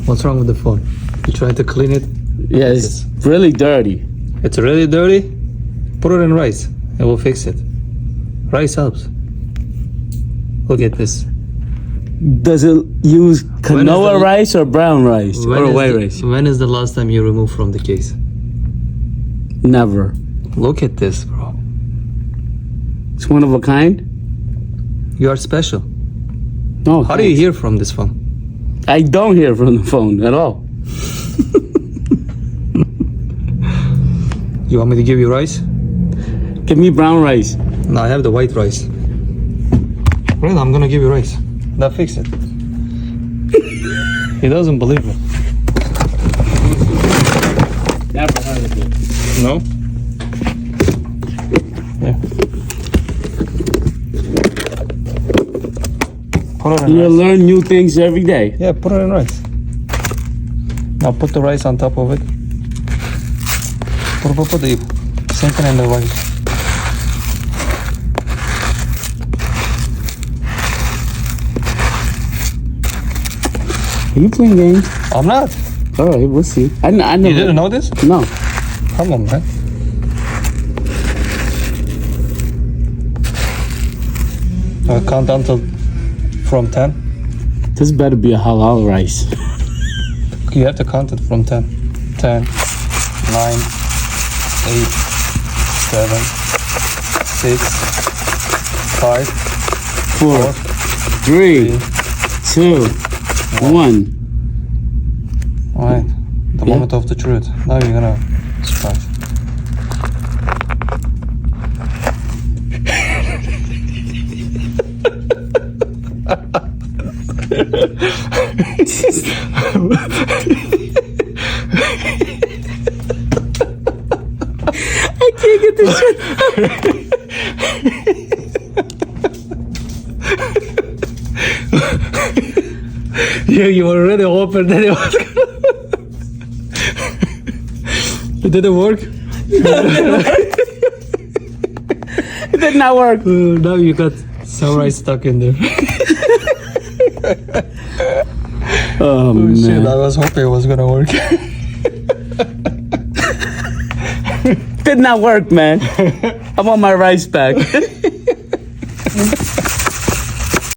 What's wrong with the phone? You trying to clean it? Yeah, it's really dirty. It's really dirty? Put it in rice and we'll fix it. Rice helps. Look at this. Does it use quinoa rice or brown rice or white rice? When is the last time you removed from the case? Never. Look at this, bro. It's one of a kind? You are special. No. How do you hear from this phone? I don't hear from the phone at all. You want me to give you rice? Give me brown rice. No, I have the white rice. Really, I'm gonna give you rice. Now fix it. He doesn't believe me. Never heard of it. No? Yeah. Put it in You rice. learn new things every day. Yeah, put it in rice. Now put the rice on top of it. Put the same thing in the rice. Are you playing games? I'm not. All right, we'll see. I never. You didn't know this? No. Come on, man. I'll count down from 10. This better be a halal rice. You have to count it from 10. 10, 9, 8, 7, 6, 5, 4, 3, 2, 1. Alright, the moment of the truth. Now you're gonna scratch. I can't get this shit. Yeah, you were really hoping that it was gonna... It didn't work? It did not work. Now you got some rice stuck in there. Oh, man. Shit, I was hoping it was gonna work. Did not work, man. I want my rice back.